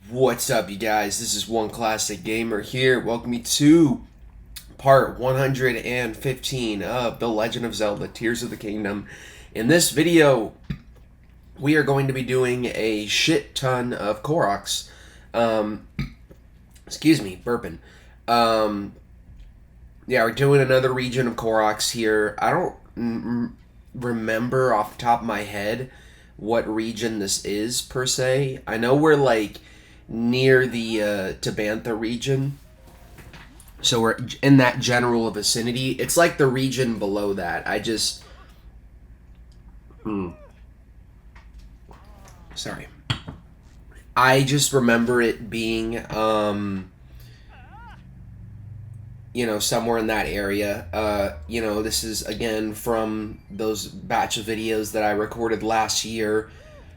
What's up, you guys? This is One Classic Gamer here. Welcome you to part 115 of The Legend of Zelda Tears of the Kingdom. In this video, we are going to be doing a shit ton of Koroks. Excuse me, burping. Yeah, we're doing another region of Koroks here. I don't remember off the top of my head what region this is, per se. I know we're, like, near the Tabantha region. So we're in that general vicinity. It's like the region below that. Sorry. I just remember it being, somewhere in that area. This is, again, from those batch of videos that I recorded last year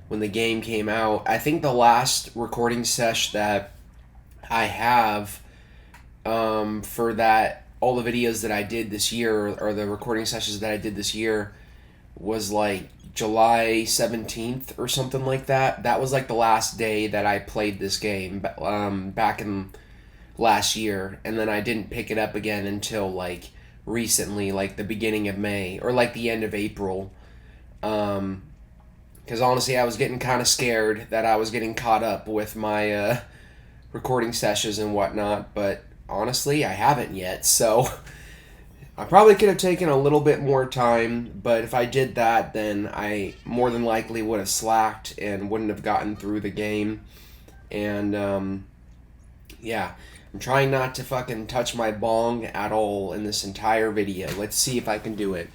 when the game came out. I think the last recording sesh that I have for that, all the videos that I did this year, or the recording sessions that I did this year, was like July 17th or something like that. That was like the last day that I played this game back in last year, and then I didn't pick it up again until like recently, like the beginning of May or like the end of April. Because honestly, I was getting kind of scared that I was getting caught up with my recording sessions and whatnot, but honestly, I haven't yet, so I probably could have taken a little bit more time, but if I did that, then I more than likely would have slacked and wouldn't have gotten through the game. And, yeah, I'm trying not to fucking touch my bong at all in this entire video. Let's see if I can do it.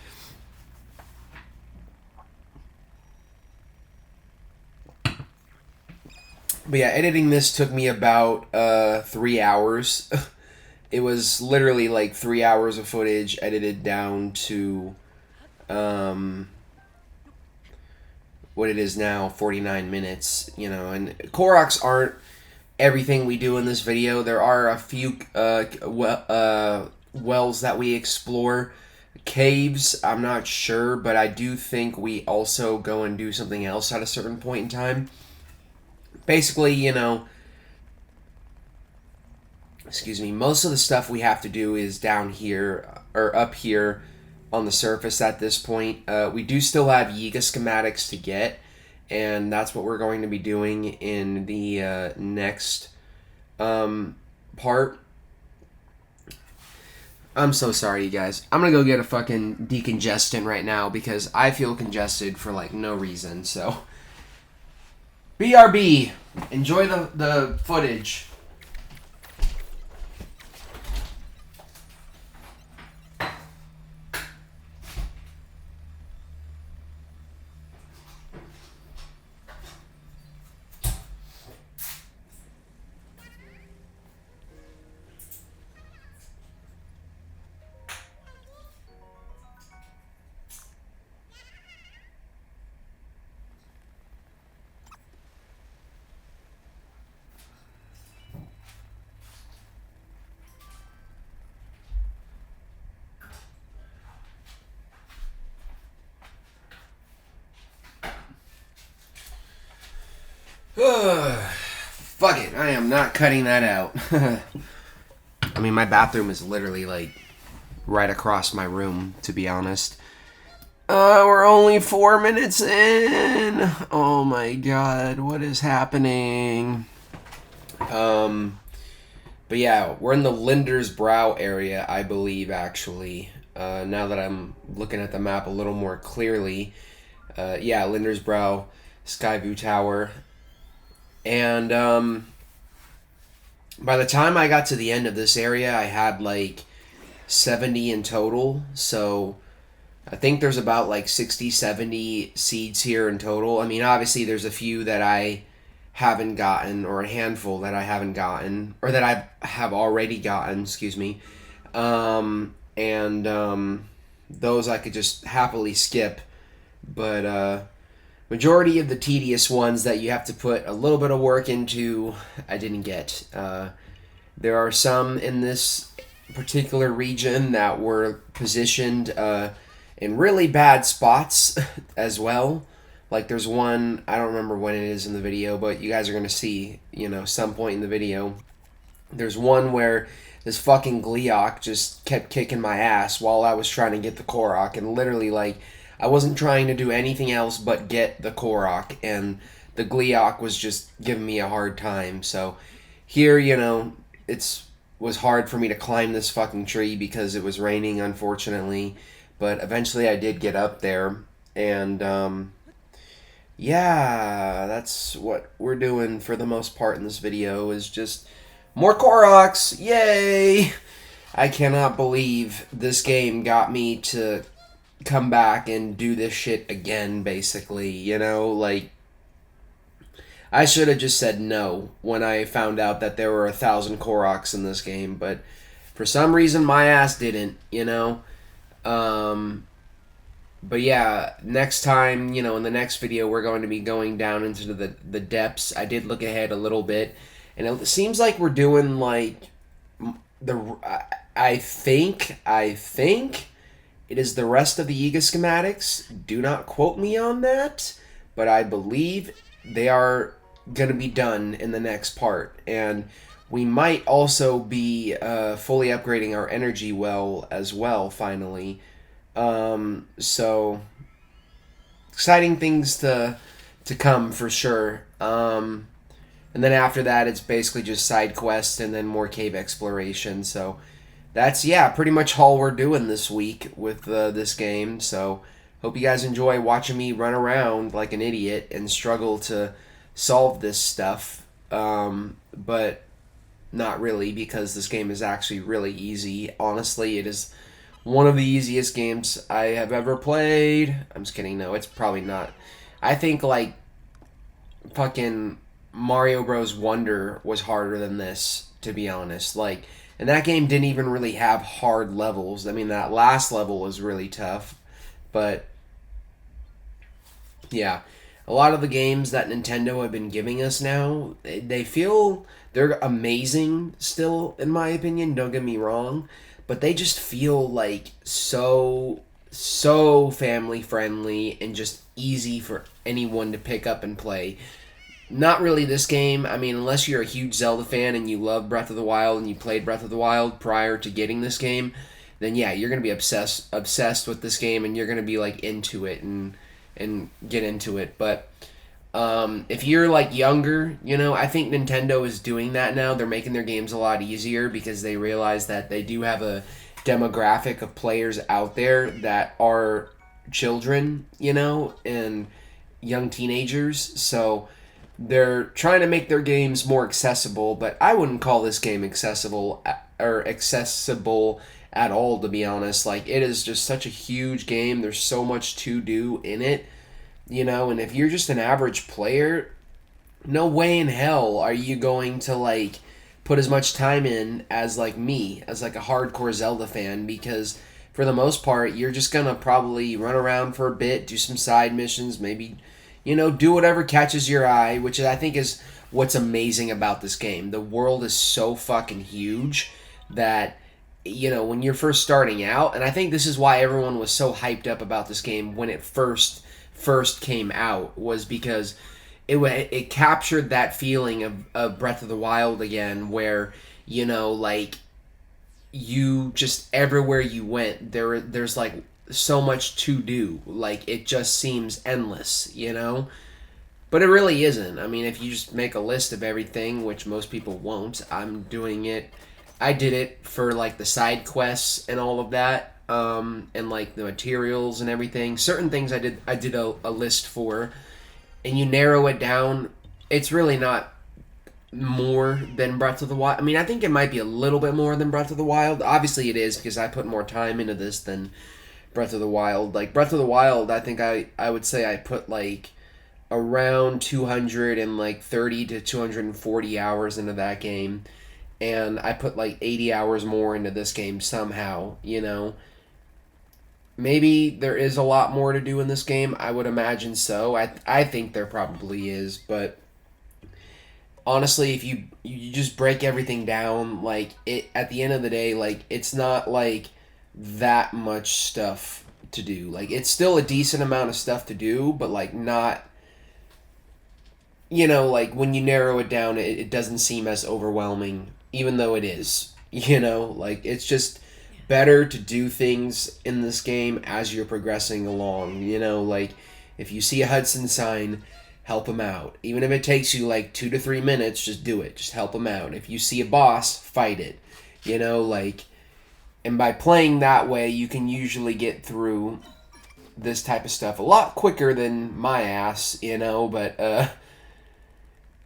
But yeah, editing this took me about 3 hours. It was literally like 3 hours of footage edited down to what it is now, 49 minutes, and Koroks aren't everything we do in this video. There are a few wells that we explore. Caves, I'm not sure, but I do think we also go and do something else at a certain point in time. Basically, excuse me, most of the stuff we have to do is down here, or up here on the surface at this point. We do still have Yiga schematics to get, and that's what we're going to be doing in the next part. I'm so sorry, you guys. I'm gonna go get a fucking decongestant right now because I feel congested for, like, no reason, so... BRB, enjoy the footage. Fuck it, I am not cutting that out. I mean, my bathroom is literally, like, right across my room, to be honest. We're only 4 minutes in. Oh my god, what is happening? But yeah, we're in the Linder's Brow area, I believe, actually. Now that I'm looking at the map a little more clearly. Yeah, Linder's Brow, Skyview Tower. And, by the time I got to the end of this area, I had, like, 70 in total. So, I think there's about, like, 60, 70 seeds here in total. I mean, obviously, there's a few that I haven't gotten, or a handful that I haven't gotten, or that I have already gotten, excuse me. Those I could just happily skip. But, majority of the tedious ones that you have to put a little bit of work into, I didn't get. There are some in this particular region that were positioned in really bad spots as well. Like there's one, I don't remember when it is in the video, but you guys are gonna see, some point in the video. There's one where this fucking Gleeok just kept kicking my ass while I was trying to get the Korok, and literally like I wasn't trying to do anything else but get the Korok, and the Gleeok was just giving me a hard time. So here, it's was hard for me to climb this fucking tree because it was raining, unfortunately. But eventually I did get up there, and yeah, that's what we're doing for the most part in this video, is just more Koroks. Yay! I cannot believe this game got me to come back and do this shit again, basically. Like, I should have just said no when I found out that there were 1,000 Koroks in this game, but for some reason my ass didn't. But yeah, next time, in the next video, we're going to be going down into the depths. I did look ahead a little bit, and it seems like we're doing like the. I think it is the rest of the Yiga schematics. Do not quote me on that, but I believe they are going to be done in the next part, and we might also be fully upgrading our energy well as well. Finally. So exciting things to come for sure. And then after that, it's basically just side quests and then more cave exploration. So that's, yeah, pretty much all we're doing this week with this game. So hope you guys enjoy watching me run around like an idiot and struggle to solve this stuff. But not really, because this game is actually really easy. Honestly, it is one of the easiest games I have ever played. I'm just kidding. No, it's probably not. I think, like, fucking Mario Bros. Wonder was harder than this, to be honest. Like, and that game didn't even really have hard levels. I mean, that last level was really tough. But, yeah. A lot of the games that Nintendo have been giving us now, they feel they're amazing still, in my opinion. Don't get me wrong. But they just feel like so family friendly and just easy for anyone to pick up and play. Not really this game. I mean, unless you're a huge Zelda fan and you love Breath of the Wild and you played Breath of the Wild prior to getting this game, then yeah, you're gonna be obsessed with this game, and you're gonna be like into it and get into it. But if you're like younger, I think Nintendo is doing that now. They're making their games a lot easier because they realize that they do have a demographic of players out there that are children, and young teenagers. So they're trying to make their games more accessible, but I wouldn't call this game accessible at all, to be honest. Like, it is just such a huge game. There's so much to do in it. And if you're just an average player, no way in hell are you going to, like, put as much time in as, like, me, as, like, a hardcore Zelda fan, because for the most part, you're just gonna probably run around for a bit, do some side missions, maybe, do whatever catches your eye, which I think is what's amazing about this game. The world is so fucking huge that, when you're first starting out, and I think this is why everyone was so hyped up about this game when it first came out, was because it captured that feeling of Breath of the Wild again, where like, you just, everywhere you went, there's like so much to do. Like, it just seems endless, but it really isn't. I mean, if you just make a list of everything, which most people won't, I did it for like the side quests and all of that. And like the materials and everything. Certain things I did a list for, and you narrow it down. It's really not more than Breath of the Wild. I mean, I think it might be a little bit more than Breath of the Wild. Obviously it is, because I put more time into this than Breath of the Wild. Like, Breath of the Wild, I think I would say I put like around 230 to 240 hours into that game. And I put like 80 hours more into this game somehow, Maybe there is a lot more to do in this game. I would imagine so. I think there probably is, but honestly, if you just break everything down, like, it at the end of the day, like, it's not like that much stuff to do. Like, it's still a decent amount of stuff to do, but like not, like when you narrow it down, it doesn't seem as overwhelming, even though it is. Like it's just better to do things in this game as you're progressing along. Like if you see a Hudson sign, help him out. Even if it takes you like 2 to 3 minutes, just do it. Just help him out. If you see a boss, fight it. Like, and by playing that way, you can usually get through this type of stuff a lot quicker than my ass, but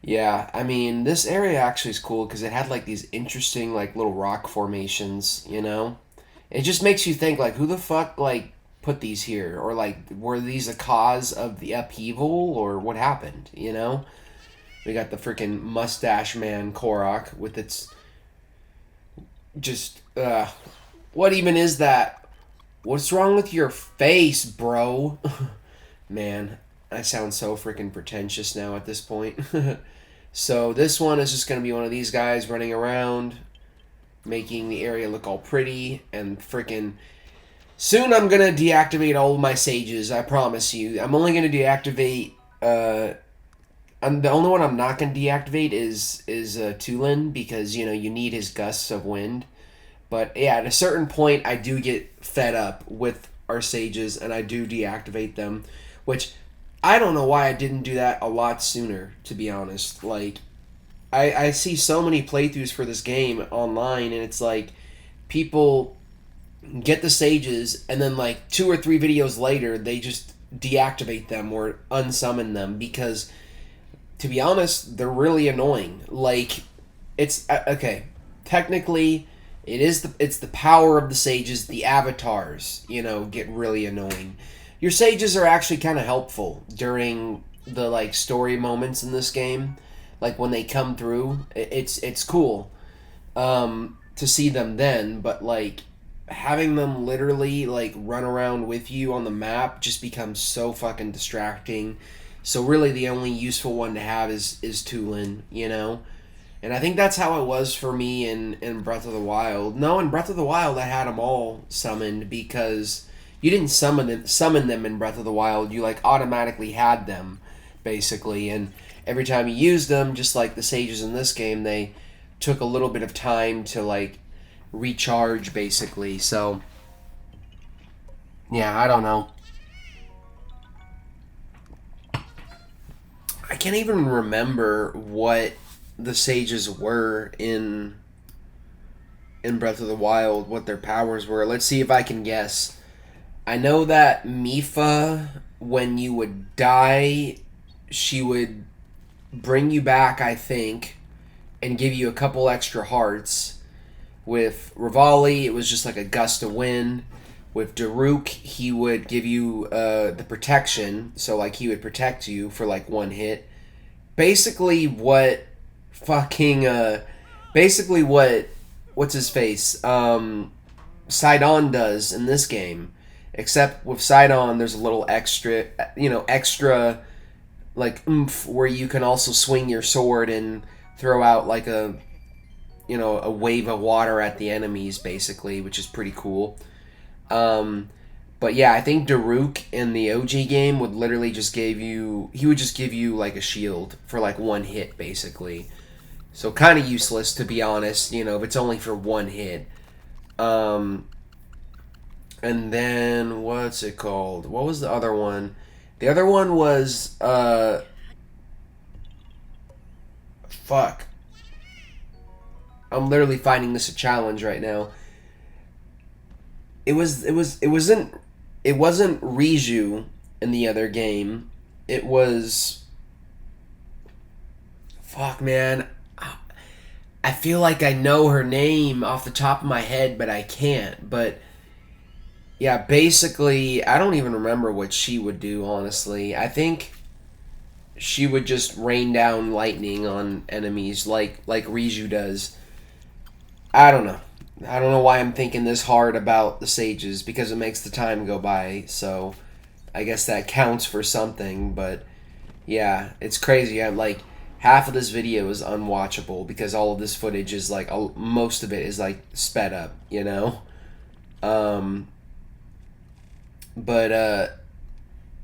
yeah, I mean, this area actually is cool because it had like these interesting like little rock formations. It just makes you think like, who the fuck like put these here, or like were these a cause of the upheaval, or what happened. We got the freaking mustache man Korok with its just what even is that? What's wrong with your face, bro? Man, I sound so freaking pretentious now at this point. So this one is just going to be one of these guys running around, making the area look all pretty, and freaking... Soon I'm going to deactivate all of my sages, I promise you. I'm only going to deactivate... the only one I'm not going to deactivate is Tulin, because, you need his gusts of wind. But, yeah, at a certain point, I do get fed up with our sages, and I do deactivate them, which... I don't know why I didn't do that a lot sooner, to be honest. Like, I see so many playthroughs for this game online, and it's like, people get the sages, and then like 2 or 3 videos later, they just deactivate them or unsummon them, because, to be honest, they're really annoying. Like, it's, okay, technically, it's the power of the sages, the avatars, get really annoying. Your sages are actually kind of helpful during the like story moments in this game, like when they come through. It's cool to see them then, but like having them literally like run around with you on the map just becomes so fucking distracting. So really, the only useful one to have is Tulin, And I think that's how it was for me in Breath of the Wild. No, in Breath of the Wild, I had them all summoned because. You didn't summon them in Breath of the Wild. You like automatically had them, basically. And every time you used them, just like the sages in this game, they took a little bit of time to like recharge, basically. So, yeah, I don't know. I can't even remember what the sages were in Breath of the Wild, what their powers were. Let's see if I can guess. I know that Mipha, when you would die, she would bring you back, I think, and give you a couple extra hearts. With Rivali, it was just like a gust of wind. With Daruk, he would give you the protection, so like he would protect you for like one hit. Basically what fucking, what's his face, Sidon does in this game. Except with Sidon, there's a little extra, like, oomph, where you can also swing your sword and throw out, like, a wave of water at the enemies, basically, which is pretty cool. But yeah, I think Daruk in the OG game would literally just he would just give you, like, a shield for, like, one hit, basically. So kind of useless, to be honest, if it's only for one hit. And then, what's it called? What was the other one? The other one was, fuck. I'm literally finding this a challenge right now. It wasn't Riju in the other game. It was, fuck, man. I feel like I know her name off the top of my head, but I can't. But yeah, basically, I don't even remember what she would do, honestly. I think she would just rain down lightning on enemies like Riju does. I don't know. I don't know why I'm thinking this hard about the sages, because it makes the time go by, so I guess that counts for something, but yeah, it's crazy. I'm like, half of this video is unwatchable because all of this footage is like, most of it is like sped up, But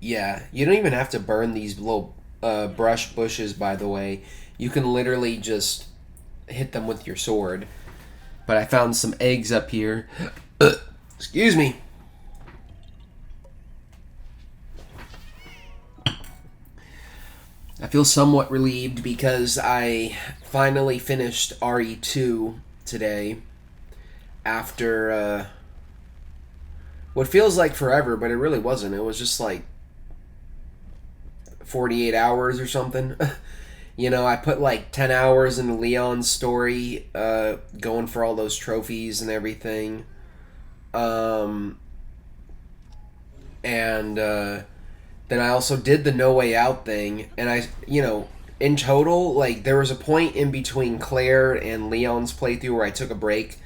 yeah, you don't even have to burn these little brush bushes. By the way, you can literally just hit them with your sword. But I found some eggs up here. Excuse me. I feel somewhat relieved because I finally finished RE2 today after what feels like forever, but it really wasn't. It was just like 48 hours or something. You know, I put like 10 hours into Leon's story, going for all those trophies and everything. Um, and then I also did the No Way Out thing. And in total, like, there was a point in between Claire and Leon's playthrough where I took a break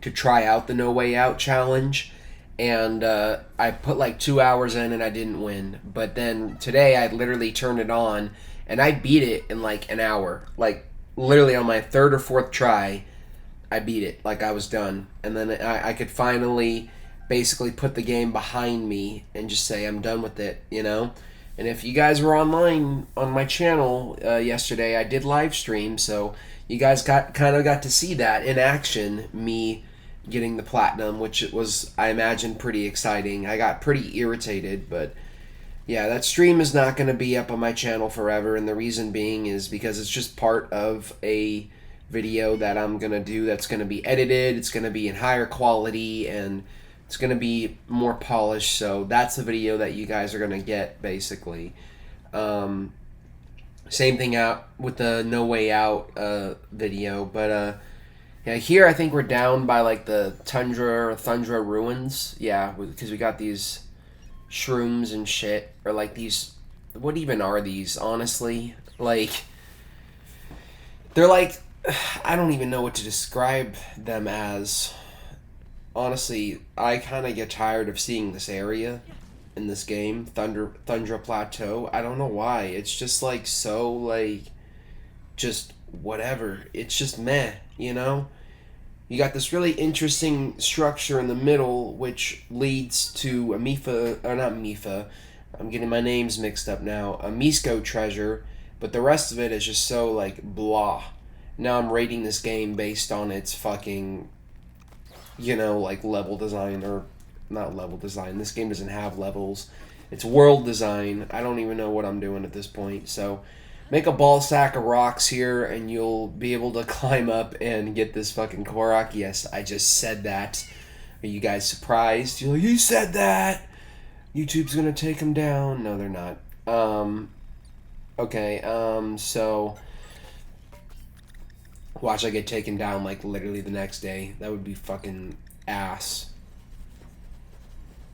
to try out the No Way Out challenge. And I put like 2 hours in and I didn't win. But then today I literally turned it on and I beat it in like an hour. Like literally on my third or fourth try, I beat it. Like I was done. And then I could finally basically put the game behind me and just say I'm done with it, you know? And if you guys were online on my channel yesterday, I did live stream, so you guys got to see that in action, me getting the platinum, which was, I imagine, pretty exciting. I got pretty irritated, but yeah, that stream is not going to be up on my channel forever, and the reason being is because it's just part of a video that I'm going to do that's going to be edited, it's going to be in higher quality, and it's going to be more polished, so that's the video that you guys are going to get, basically. Same thing out with the No Way Out video, but yeah, here I think we're down by like the Thundra ruins. Yeah, because we got these shrooms and shit, or like these. What even are these? Honestly, like they're like I don't even know what to describe them as. Honestly, I kind of get tired of seeing this area in this game, Thundra Plateau. I don't know why. It's just like so like just whatever. It's just meh, you know? You got this really interesting structure in the middle, which leads to a Mifa, or not Mifa, I'm getting my names mixed up now, a Misko treasure, but the rest of it is just so, like, blah. Now I'm rating this game based on its fucking, like, level design, or not level design. This game doesn't have levels. It's world design. I don't even know what I'm doing at this point, so make a ball sack of rocks here, and you'll be able to climb up and get this fucking Korok. Yes, I just said that. Are you guys surprised? You're like, you said that! YouTube's gonna take him down. No, they're not. Okay, so watch I get taken down, like, literally the next day. That would be fucking ass.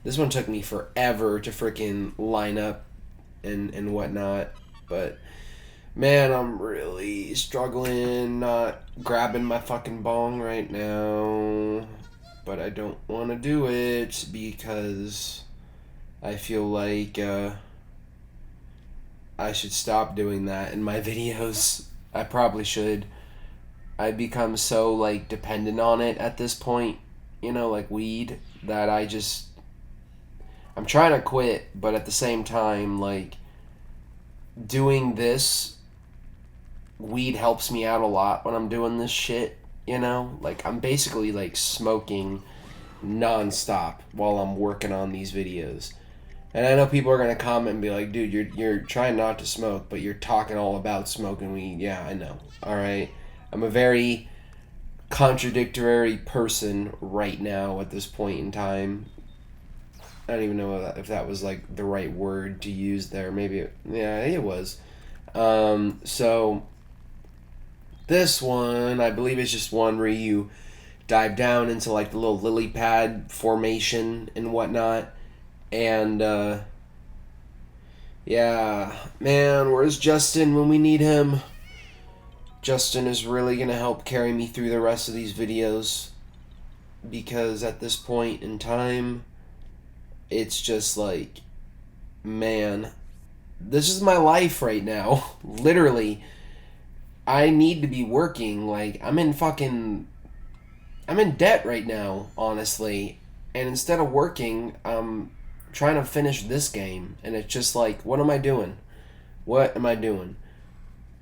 This one took me forever to freaking line up and whatnot, but man, I'm really struggling not grabbing my fucking bong right now. But I don't want to do it because I feel like I should stop doing that in my videos. I probably should. I become so like dependent on it at this point, like weed, that I'm trying to quit, but at the same time, like, doing this weed helps me out a lot when I'm doing this shit, Like, I'm basically, like, smoking nonstop while I'm working on these videos. And I know people are going to comment and be like, dude, you're trying not to smoke, but you're talking all about smoking weed. Yeah, I know. All right? I'm a very contradictory person right now at this point in time. I don't even know if that was, like, the right word to use there. Maybe, it was. So this one, I believe, is just one where you dive down into, like, the little lily pad formation and whatnot. And, yeah, man, where's Justin when we need him? Justin is really going to help carry me through the rest of these videos. Because at this point in time, it's just like, man, this is my life right now. Literally, I need to be working. Like, I'm in debt right now, honestly. And instead of working, I'm trying to finish this game, and it's just like, what am I doing? What am I doing?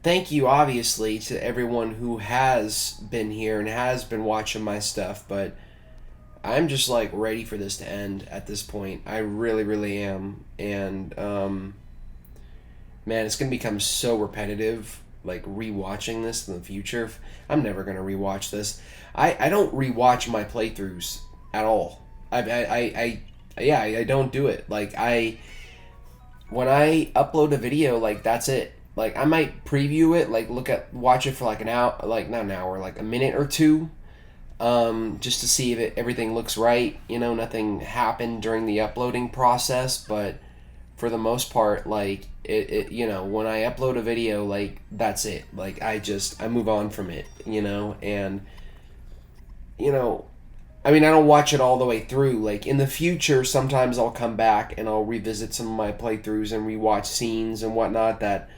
Thank you, obviously, to everyone who has been here and has been watching my stuff, but I'm just like ready for this to end at this point. I really, really am. And man, it's gonna become so repetitive. Like rewatching this in the future, I'm never gonna rewatch this. I don't rewatch my playthroughs at all. I don't do it. Like when I upload a video, like that's it. Like I might preview it, like watch it for like an hour, like not an hour, like a minute or two, just to see if everything looks right. You know, nothing happened during the uploading process, but for the most part, like you know, when I upload a video, like that's it. Like I move on from it, you know, and you know, I mean, I don't watch it all the way through. Like in the future, sometimes I'll come back and I'll revisit some of my playthroughs and rewatch scenes and whatnot that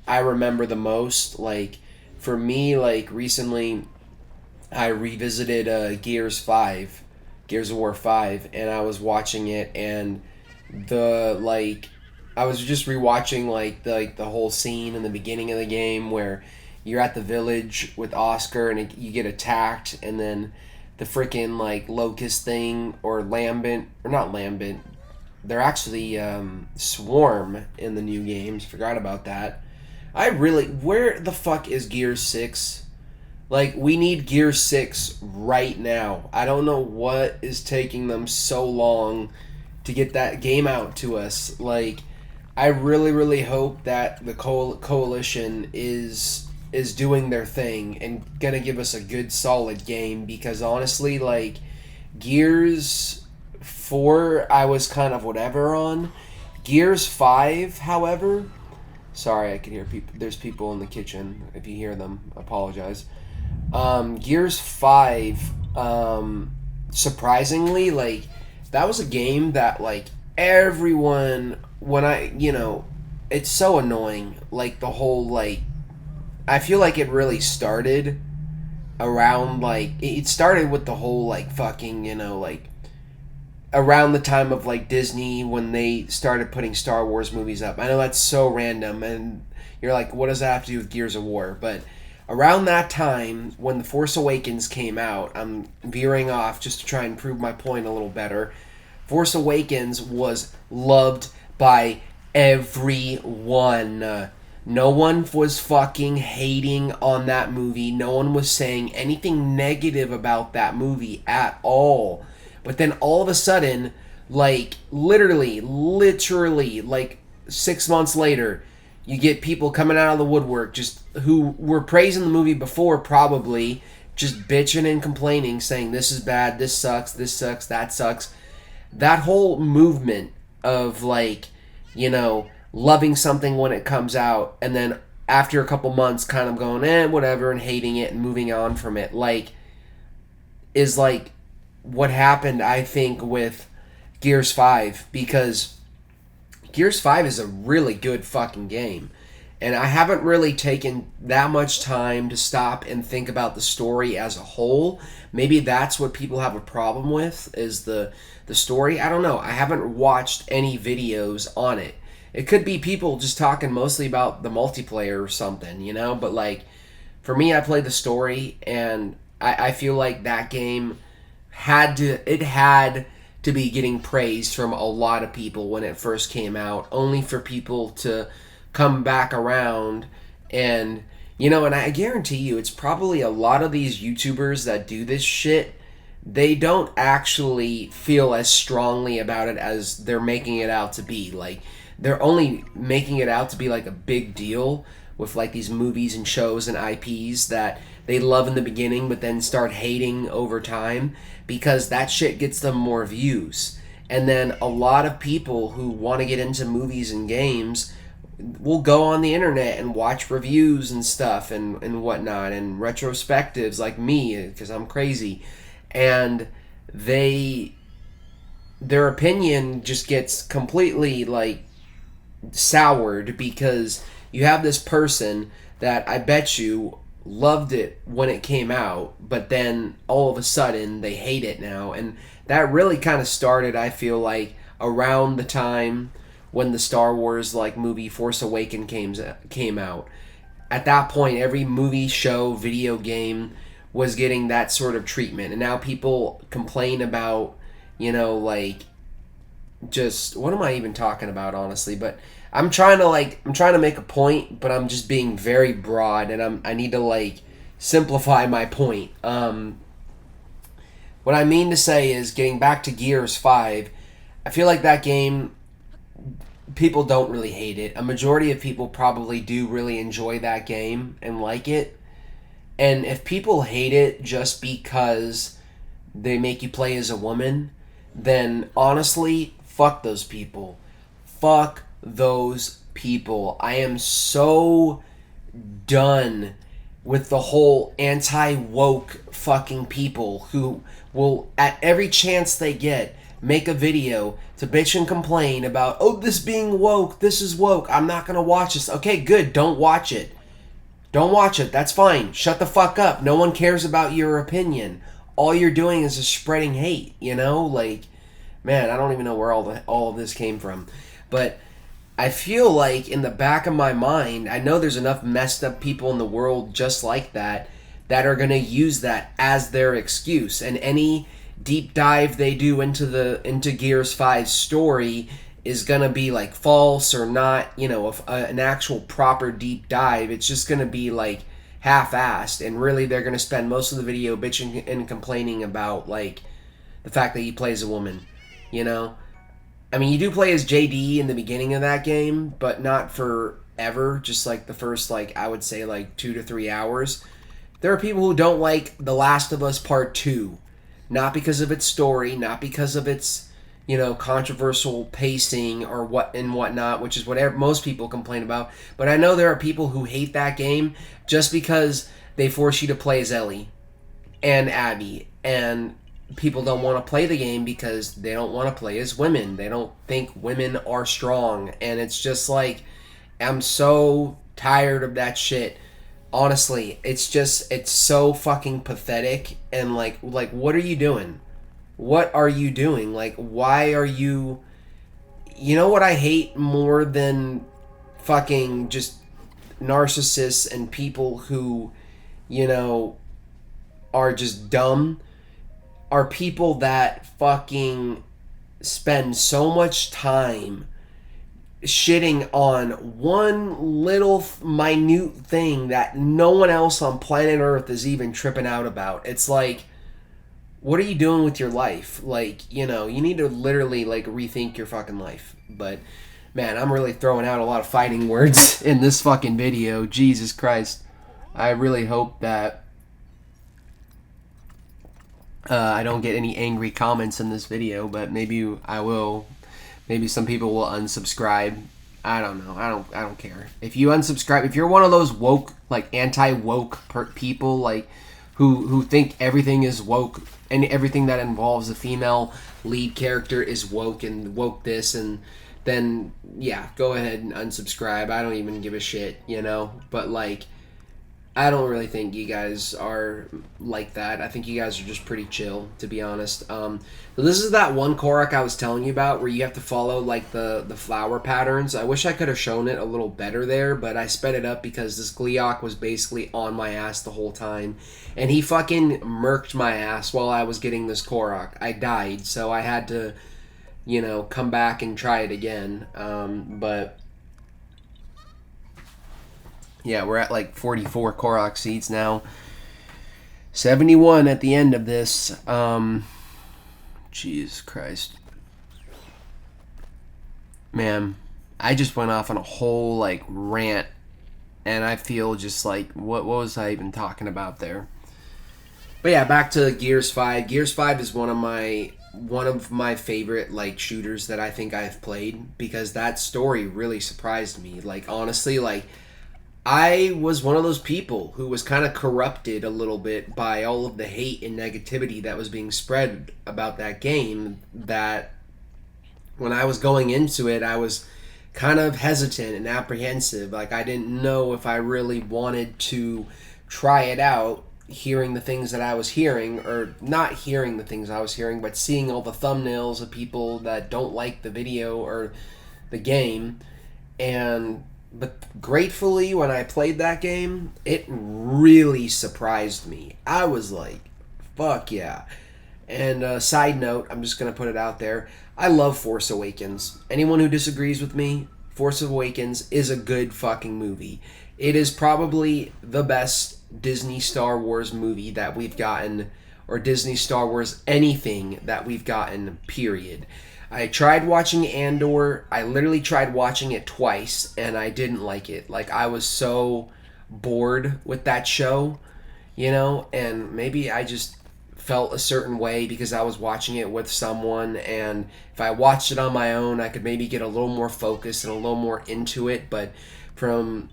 I remember the most. Like for me, like recently, I revisited Gears 5, Gears of War 5, and I was watching it, and I was just rewatching the whole scene in the beginning of the game where you're at the village with Oscar and you get attacked, and then the freaking like locust thing or lambent, or not lambent, they're actually swarm in the new games. Forgot about that. Where the fuck is Gears 6? Like, we need Gear 6 right now. I don't know what is taking them so long to get that game out to us. Like, I really, really hope that the coalition is doing their thing and gonna give us a good, solid game. Because honestly, like, Gears 4, I was kind of whatever on. Gears 5, however... Sorry, I can hear people. There's people in the kitchen. If you hear them, I apologize. Gears 5, surprisingly, like, that was a game that, like, everyone, it's so annoying, like, the whole, like, I feel like it really started around, like, it started with the whole, like, fucking, like, around the time of, like, Disney when they started putting Star Wars movies up. I know that's so random, and you're like, what does that have to do with Gears of War? But around that time, when The Force Awakens came out, I'm veering off just to try and prove my point a little better. Force Awakens was loved by everyone. No one was fucking hating on that movie. No one was saying anything negative about that movie at all. But then all of a sudden, like, literally, like, 6 months later, you get people coming out of the woodwork just who were praising the movie before, probably, just bitching and complaining, saying this is bad, this sucks, that sucks. That whole movement of, like, loving something when it comes out, and then after a couple months kind of going, whatever, and hating it and moving on from it, like, is, like, what happened, I think, with Gears 5, because Gears 5 is a really good fucking game, and I haven't really taken that much time to stop and think about the story as a whole. Maybe that's what people have a problem with, is the story. I don't know. I haven't watched any videos on it. It could be people just talking mostly about the multiplayer or something, but like, for me, I played the story, and I feel like that game had to be getting praised from a lot of people when it first came out, only for people to come back around and I guarantee you it's probably a lot of these YouTubers that do this shit, they don't actually feel as strongly about it as they're making it out to be. Like, they're only making it out to be like a big deal with like these movies and shows and IPs that they love in the beginning but then start hating over time, because that shit gets them more views. And then a lot of people who want to get into movies and games will go on the internet and watch reviews and stuff and whatnot, and retrospectives like me, because I'm crazy. And their opinion just gets completely, like, soured, because you have this person that I bet you loved it when it came out, but then all of a sudden they hate it now. And that really kind of started, I feel like, around the time when the Star Wars like movie Force Awakens came out. At that point, every movie, show, video game was getting that sort of treatment, and now people complain about, like, just what am I even talking about, honestly? But I'm trying to make a point, but I'm just being very broad, and I need to like simplify my point. What I mean to say is, getting back to Gears 5, I feel like that game, people don't really hate it. A majority of people probably do really enjoy that game and like it. And if people hate it just because they make you play as a woman, then honestly, fuck those people. Fuck those people. I am so done with the whole anti-woke fucking people who will, at every chance they get, make a video to bitch and complain about, oh, this being woke, this is woke, I'm not gonna watch this. Okay, good, don't watch it. Don't watch it, that's fine. Shut the fuck up. No one cares about your opinion. All you're doing is just spreading hate, Like, man, I don't even know where all of this came from. But I feel like in the back of my mind, I know there's enough messed up people in the world just like that are going to use that as their excuse. And any deep dive they do into Gears 5's story is going to be like false or not, an actual proper deep dive. It's just going to be like half-assed, and really they're going to spend most of the video bitching and complaining about like the fact that he plays a woman, I mean, you do play as JD in the beginning of that game, but not forever, just like the first, like, I would say, like, 2 to 3 hours. There are people who don't like The Last of Us Part 2, not because of its story, not because of its, controversial pacing or whatnot, which is what most people complain about. But I know there are people who hate that game just because they force you to play as Ellie and Abby, and people don't want to play the game because they don't want to play as women. They don't think women are strong. And it's just like, I'm so tired of that shit. Honestly, it's so fucking pathetic. And like, what are you doing? What are you doing? Like, why are you... You know what I hate more than fucking just narcissists and people who, are just dumb? Are people that fucking spend so much time shitting on one little minute thing that no one else on planet Earth is even tripping out about. It's like, what are you doing with your life? Like, you need to literally like rethink your fucking life. But man, I'm really throwing out a lot of fighting words in this fucking video. Jesus Christ. I really hope that I don't get any angry comments in this video, but maybe I will. Maybe some people will unsubscribe. I don't know. I don't care. If you unsubscribe, if you're one of those woke, like anti-woke people, like who think everything is woke and everything that involves a female lead character is woke and woke this, and then yeah, go ahead and unsubscribe. I don't even give a shit, But like, I don't really think you guys are like that. I think you guys are just pretty chill, to be honest. So this is that one Korok I was telling you about where you have to follow like the flower patterns. I wish I could have shown it a little better there, but I sped it up because this Gleeok was basically on my ass the whole time. And he fucking murked my ass while I was getting this Korok. I died, so I had to, come back and try it again. But... yeah, we're at like 44 Korok seeds now. 71 at the end of this. Jesus Christ. Man, I just went off on a whole like rant, and I feel just like, what was I even talking about there? But yeah, back to Gears 5. Gears 5 is one of my favorite like shooters that I think I've played, because that story really surprised me. Like, honestly, like, I was one of those people who was kind of corrupted a little bit by all of the hate and negativity that was being spread about that game, that when I was going into it, I was kind of hesitant and apprehensive. Like, I didn't know if I really wanted to try it out. hearing the things that I was hearing, or not hearing the things I was hearing, but seeing all the thumbnails of people that don't like the video or the game. And but gratefully, when I played that game, it really surprised me. I was like, fuck yeah. And side note, I'm just going to put it out there. I love Force Awakens. Anyone who disagrees with me, Force Awakens is a good fucking movie. It is probably the best Disney Star Wars movie that we've gotten, or Disney Star Wars anything that we've gotten, period. I tried watching Andor. I literally tried watching it twice, and I didn't like it. Like, I was so bored with that show, and maybe I just felt a certain way because I was watching it with someone, and if I watched it on my own, I could maybe get a little more focused and a little more into it. But from,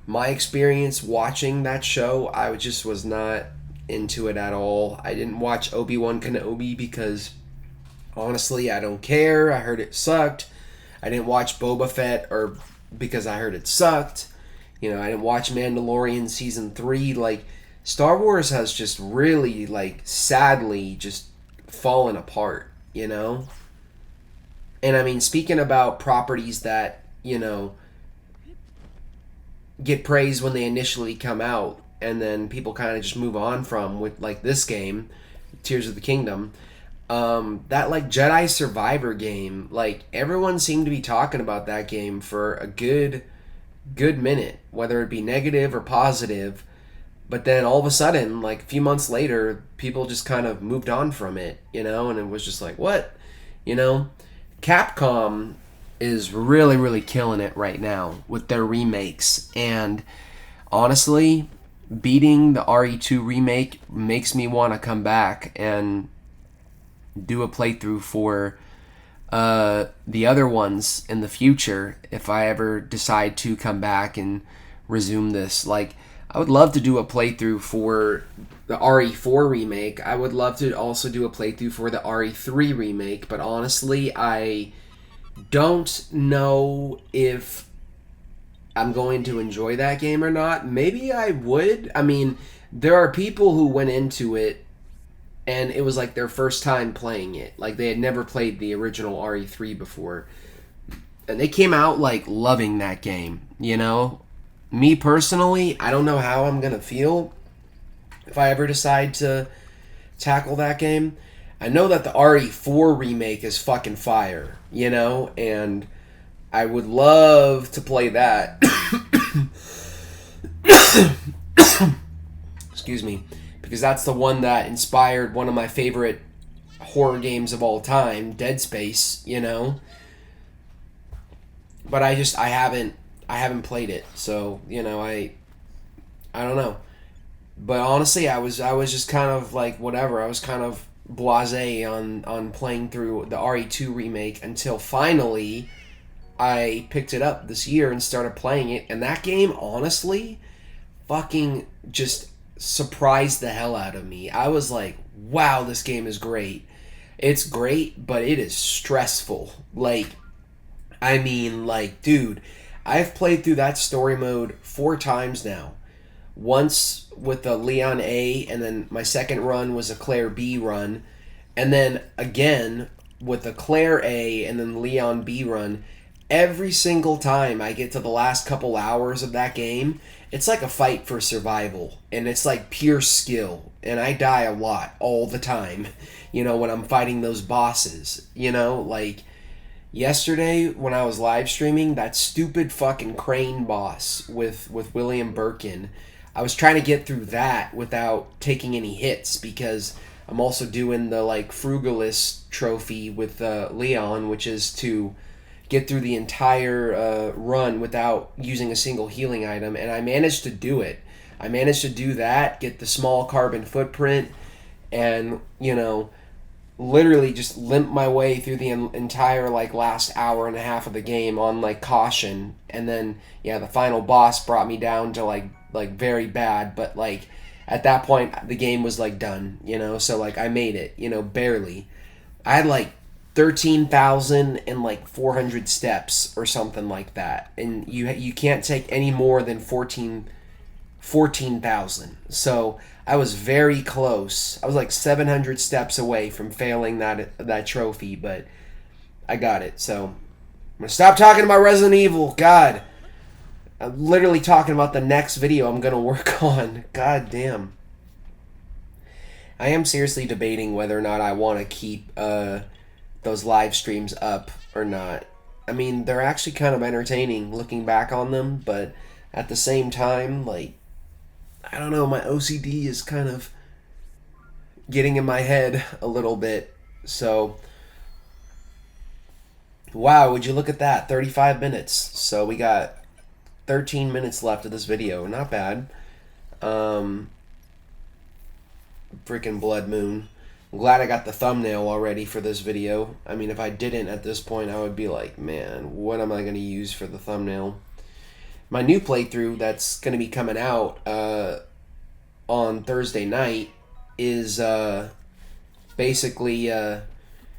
my experience watching that show, I just was not into it at all. I didn't watch Obi-Wan Kenobi because honestly, I don't care. I heard it sucked. I didn't watch Boba Fett or because I heard it sucked. I didn't watch Mandalorian season 3. Like, Star Wars has just really, sadly just fallen apart, And I mean, speaking about properties that, get praised when they initially come out and then people kind of just move on from, with like this game, Tears of the Kingdom. That Jedi Survivor game, everyone seemed to be talking about that game for a good minute, whether it be negative or positive. But then all of a sudden, a few months later, people just kind of moved on from it, and it was just like, what? Capcom is really, really killing it right now with their remakes. And honestly, beating the RE2 remake makes me want to come back and do a playthrough for the other ones in the future if I ever decide to come back and resume this. I would love to do a playthrough for the RE4 remake. I would love to also do a playthrough for the RE3 remake, but honestly, I don't know if I'm going to enjoy that game or not. Maybe I would. I mean, there are people who went into it and it was their first time playing it. They had never played the original RE3 before. And they came out loving that game, Me personally, I don't know how I'm going to feel if I ever decide to tackle that game. I know that the RE4 remake is fucking fire, and I would love to play that. Excuse me. Because that's the one that inspired one of my favorite horror games of all time, Dead Space, But I haven't played it, so I don't know. But honestly, I was just kind of whatever. I was kind of blasé on playing through the RE2 remake until finally I picked it up this year and started playing it. And that game, honestly, fucking just surprised the hell out of me. I was like, wow, this game is great. It's great, but it is stressful. Dude, I've played through that story mode 4 times now. Once with the Leon A, and then my second run was a Claire B run, and then again with the Claire A and then Leon B run. Every single time I get to the last couple hours of that game, it's like a fight for survival, and it's pure skill, and I die a lot all the time, when I'm fighting those bosses, yesterday when I was live streaming, that stupid fucking crane boss with William Birkin, I was trying to get through that without taking any hits because I'm also doing the Frugalist trophy with Leon, which is to get through the entire run without using a single healing item, and I managed to do it. I managed to do that, get the small carbon footprint, and, literally just limp my way through the entire, last hour and a half of the game on, caution. And then, the final boss brought me down to, very bad, but, at that point, the game was, done, So, I made it, barely. I had, 13,400 steps or something like that, and you can't take any more than 14 14,000. So I was very close. I was like 700 steps away from failing that trophy, but I got it. So I'm gonna stop talking about Resident Evil. God, I'm literally talking about the next video I'm gonna work on. God damn. I am seriously debating whether or not I want to keep those live streams up or not. I mean, they're actually kind of entertaining looking back on them, but at the same time, like, I don't know, my OCD is kind of getting in my head a little bit. So, wow, would you look at that? 35 minutes. So we got 13 minutes left of this video. Not bad. Freaking Blood Moon. I'm glad I got the thumbnail already for this video. I mean, if I didn't at this point, I would be like, man, what am I going to use for the thumbnail? My new playthrough that's going to be coming out on Thursday night is basically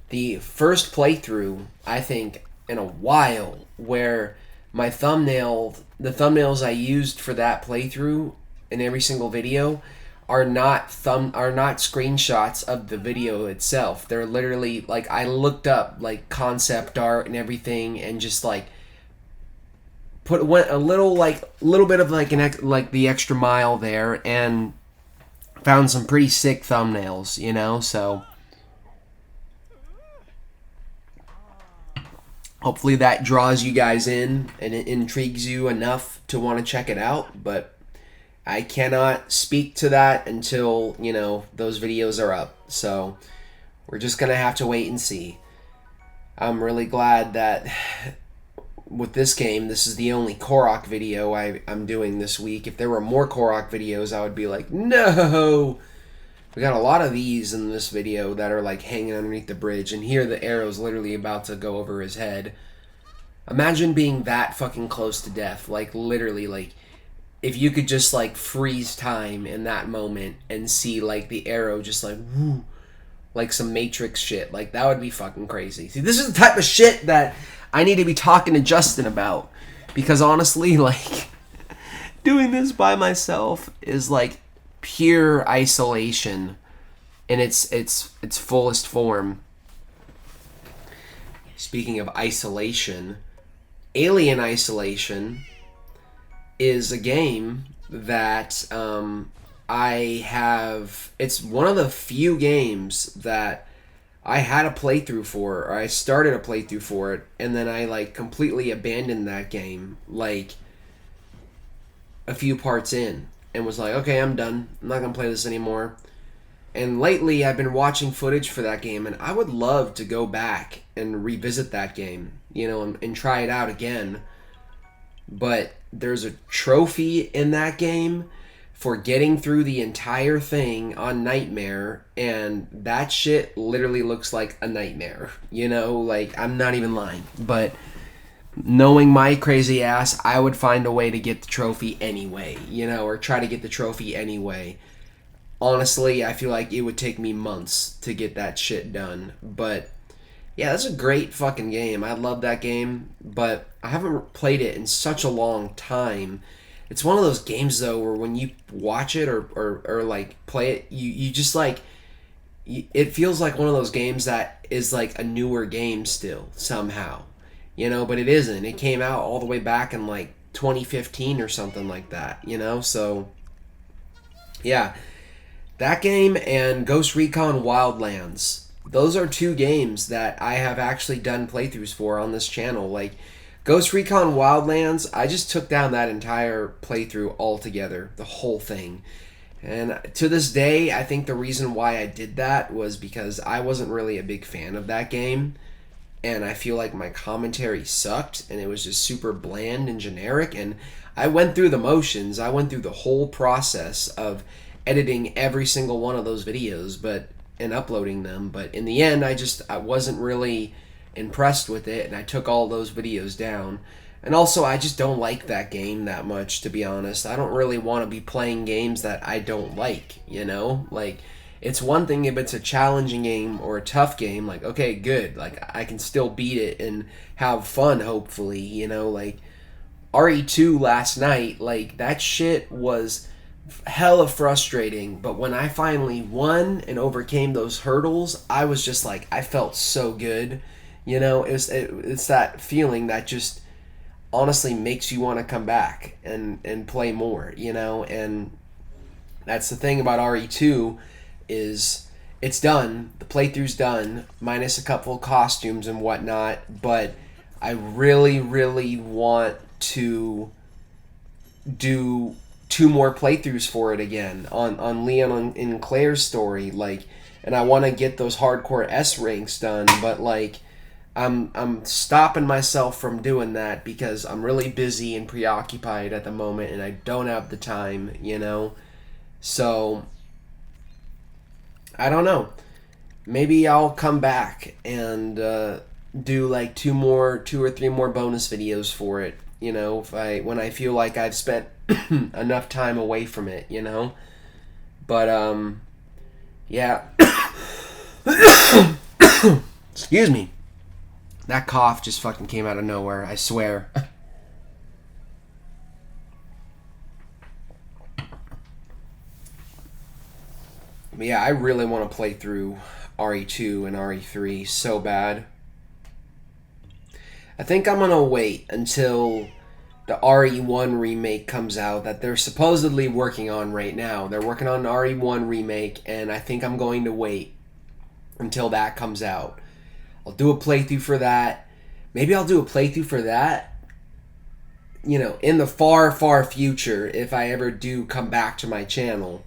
the first playthrough, I think, in a while, where the thumbnails I used for that playthrough in every single video are not screenshots of the video itself. They're literally, like, I looked up like concept art and everything and just like went a little bit of like the extra mile there and found some pretty sick thumbnails, you know. So hopefully that draws you guys in and it intrigues you enough to want to check it out, but I cannot speak to that until, you know, those videos are up. So we're just going to have to wait and see. I'm really glad that with this game, this is the only Korok video I'm doing this week. If there were more Korok videos, I would be like, no! We got a lot of these in this video that are like hanging underneath the bridge, and here the arrow's literally about to go over his head. Imagine being that fucking close to death. Like, literally, like, if you could just like freeze time in that moment and see like the arrow just like woo, like some Matrix shit, like that would be fucking crazy. See, this is the type of shit that I need to be talking to Justin about, because honestly, like, doing this by myself is like pure isolation in its fullest form. Speaking of isolation, Alien Isolation is a game that I have. It's one of the few games that I had a playthrough for, or I started a playthrough for it, and then I like completely abandoned that game like a few parts in and was like, okay, I'm done. I'm not gonna play this anymore. And lately I've been watching footage for that game, and I would love to go back and revisit that game, you know, and try it out again. But there's a trophy in that game for getting through the entire thing on Nightmare, and that shit literally looks like a nightmare, you know, like, I'm not even lying. But knowing my crazy ass, I would find a way to get the trophy anyway, you know, or try to get the trophy anyway. Honestly, I feel like it would take me months to get that shit done. But yeah, that's a great fucking game. I love that game, but I haven't played it in such a long time. It's one of those games, though, where when you watch it or like play it, you just like, it feels like one of those games that is like a newer game still, somehow. You know, but it isn't. It came out all the way back in like 2015 or something like that, you know? So, yeah. That game and Ghost Recon Wildlands. Those are two games that I have actually done playthroughs for on this channel. Like, Ghost Recon Wildlands, I just took down that entire playthrough altogether, the whole thing. And to this day, I think the reason why I did that was because I wasn't really a big fan of that game. And I feel like my commentary sucked, and it was just super bland and generic. And I went through the motions. I went through the whole process of editing every single one of those videos, and uploading them. But in the end, I wasn't really impressed with it, and I took all those videos down. And also, I just don't like that game that much, to be honest. I don't really want to be playing games that I don't like, you know? Like, it's one thing if it's a challenging game or a tough game, like, okay, good. Like, I can still beat it and have fun, hopefully, you know? Like, RE2 last night, like, that shit was hella frustrating. But when I finally won and overcame those hurdles, I was just like, I felt so good. You know, it's that feeling that just honestly makes you want to come back and play more, you know. And that's the thing about RE2 is it's done. The playthrough's done, minus a couple of costumes and whatnot. But I really, really want to do two more playthroughs for it again on Leon and Claire's story. Like, and I want to get those hardcore S ranks done, but like, I'm stopping myself from doing that because I'm really busy and preoccupied at the moment, and I don't have the time, you know. So I don't know. Maybe I'll come back and do like two or three more bonus videos for it. You know, if when I feel like I've spent enough time away from it, you know. But yeah. Excuse me. That cough just fucking came out of nowhere, I swear. But yeah, I really want to play through RE2 and RE3 so bad. I think I'm gonna wait until the RE1 remake comes out that they're supposedly working on right now. They're working on an RE1 remake, and I think I'm going to wait until that comes out. I'll do a playthrough for that. Maybe I'll do a playthrough for that, you know, in the far, far future if I ever do come back to my channel.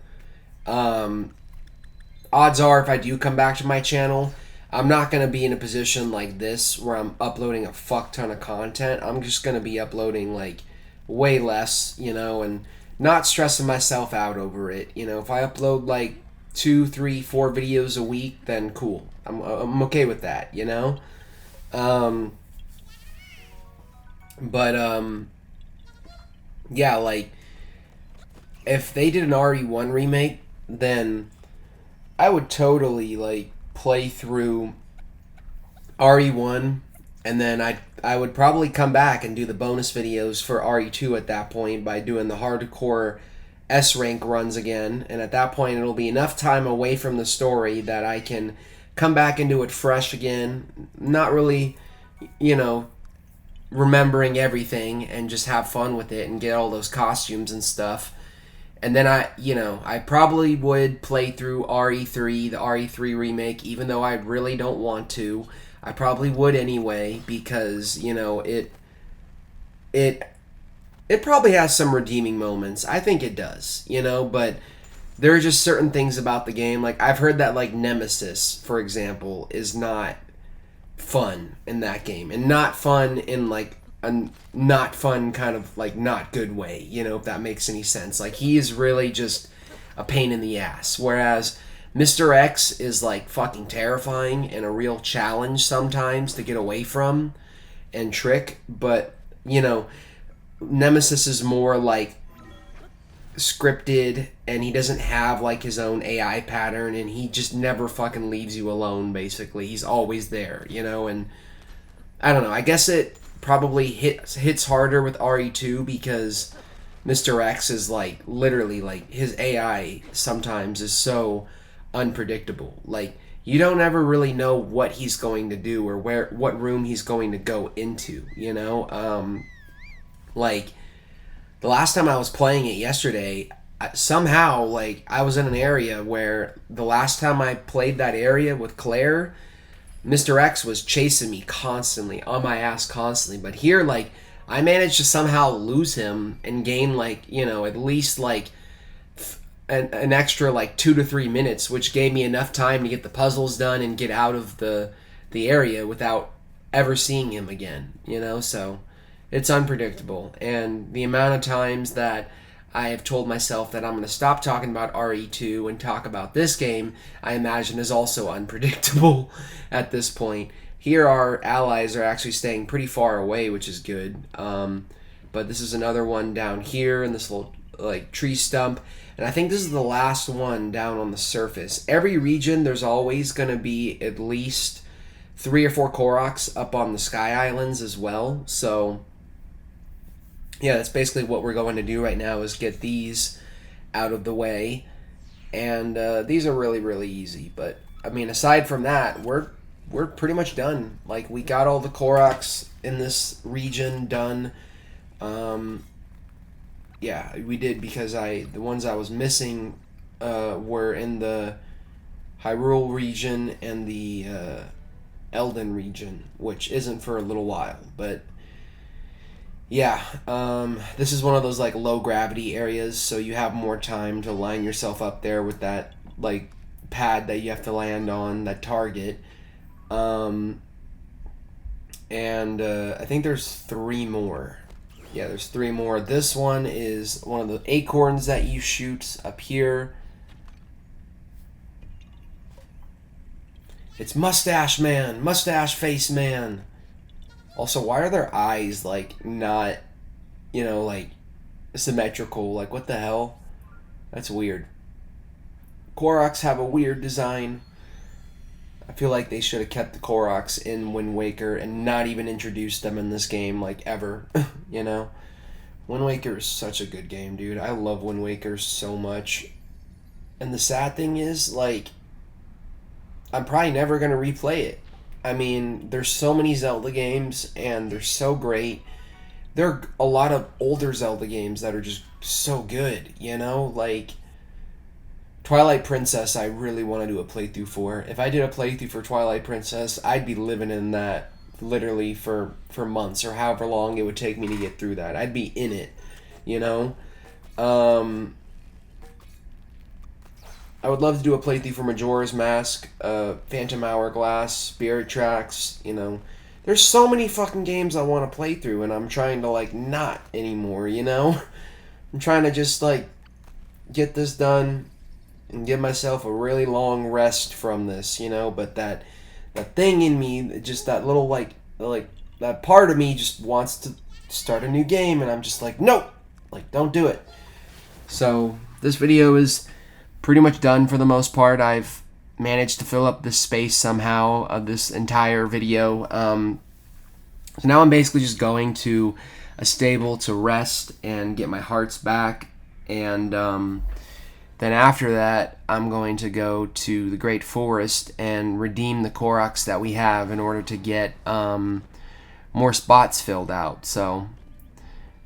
Odds are if I do come back to my channel, I'm not going to be in a position like this where I'm uploading a fuck ton of content. I'm just going to be uploading like way less, you know, and not stressing myself out over it. You know, if I upload like 2, 3, 4 videos a week, then cool. I'm okay with that, you know? Yeah, like, if they did an RE1 remake, then I would totally, like, play through RE1, and then I would probably come back and do the bonus videos for RE2 at that point by doing the hardcore S rank runs again, and at that point it'll be enough time away from the story that I can come back and do it fresh again, not really, you know, remembering everything, and just have fun with it and get all those costumes and stuff. And then I probably would play through RE3, the RE3 remake, even though I really don't want to. I probably would anyway because, you know, it probably has some redeeming moments. I think it does, you know, but there are just certain things about the game. Like, I've heard that, like, Nemesis, for example, is not fun in that game. And not fun in, like, a not fun kind of, like, not good way, you know, if that makes any sense. Like, he is really just a pain in the ass. Whereas Mr. X is, like, fucking terrifying and a real challenge sometimes to get away from and trick. But, you know, Nemesis is more, like, scripted, and he doesn't have like his own AI pattern, and he just never fucking leaves you alone. Basically, he's always there, you know. And I don't know, I guess it probably hits harder with RE2 because Mr. X is like literally, like, his AI sometimes is so unpredictable. Like, you don't ever really know what he's going to do or what room he's going to go into, you know. Like, the last time I was playing it yesterday, somehow, like, I was in an area where the last time I played that area with Claire, Mr. X was chasing me constantly, on my ass constantly. But here, like, I managed to somehow lose him and gain, like, you know, at least, like, an extra, like, 2 to 3 minutes, which gave me enough time to get the puzzles done and get out of the area without ever seeing him again, you know. So it's unpredictable, and the amount of times that I have told myself that I'm going to stop talking about RE2 and talk about this game, I imagine is also unpredictable at this point. Here our allies are actually staying pretty far away, which is good. But this is another one down here in this little, like, tree stump, and I think this is the last one down on the surface. Every region, there's always going to be at least 3 or 4 Koroks up on the Sky Islands as well, so yeah, that's basically what we're going to do right now, is get these out of the way, and these are really, really easy. But I mean, aside from that, we're pretty much done. Like, we got all the Koroks in this region done. Yeah, we did, because the ones I was missing were in the Hyrule region and the Elden region, which isn't for a little while. But yeah, this is one of those like low gravity areas, so you have more time to line yourself up there with that like pad that you have to land on, that target. And I think there's 3 more. Yeah, there's 3 more. This one is one of the acorns that you shoot up here. It's Mustache Man, Mustache Face Man. Also, why are their eyes like not, like symmetrical? Like, what the hell? That's weird. Koroks have a weird design. I feel like they should have kept the Koroks in Wind Waker and not even introduced them in this game, like, ever. Wind Waker is such a good game, dude. I love Wind Waker so much. And the sad thing is, like, I'm probably never going to replay it. I mean, there's so many Zelda games, and they're so great. There are a lot of older Zelda games that are just so good, Like, Twilight Princess, I really want to do a playthrough for. If I did a playthrough for Twilight Princess, I'd be living in that literally for months, or however long it would take me to get through that. I'd be in it, I would love to do a playthrough for Majora's Mask, Phantom Hourglass, Spirit Tracks, There's so many fucking games I want to play through, and I'm trying to, like, not anymore, I'm trying to just, like, get this done and give myself a really long rest from this, but that thing in me, just that little, like that part of me just wants to start a new game, and I'm just like, no, like, don't do it. So this video is pretty much done for the most part. I've managed to fill up this space somehow of this entire video. So now I'm basically just going to a stable to rest and get my hearts back, and then after that, I'm going to go to the Great Forest and redeem the Koroks that we have in order to get more spots filled out. So,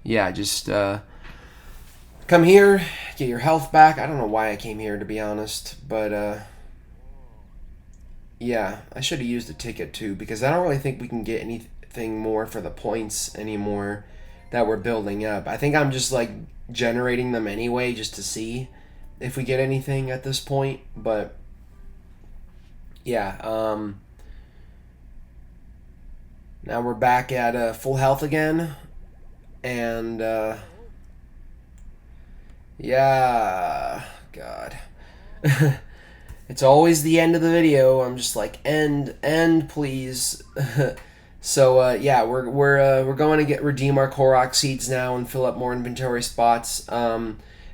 yeah, just come here, get your health back. I don't know why I came here, to be honest, but yeah, I should have used a ticket too, because I don't really think we can get anything more for the points anymore that we're building up. I think I'm just like generating them anyway just to see if we get anything at this point. But yeah, now we're back at full health again, and yeah, God. It's always the end of the video. I'm just like, end, please. So yeah, we're going to redeem our Korok seeds now and fill up more inventory spots.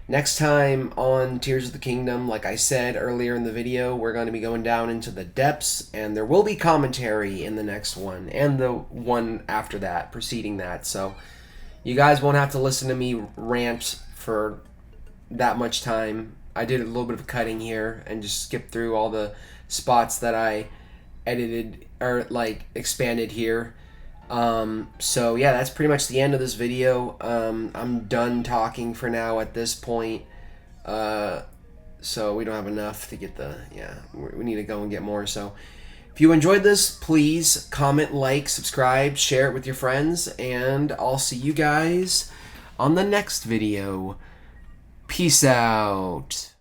Next time on Tears of the Kingdom, like I said earlier in the video, we're going to be going down into the depths, and there will be commentary in the next one, and the one after that, preceding that. So you guys won't have to listen to me rant for that much time. I did a little bit of cutting here and just skipped through all the spots that I edited or like expanded here. So yeah, that's pretty much the end of this video. I'm done talking for now at this point. So we don't have enough to get we need to go and get more. So if you enjoyed this, please comment, like, subscribe, share it with your friends, and I'll see you guys on the next video. Peace out.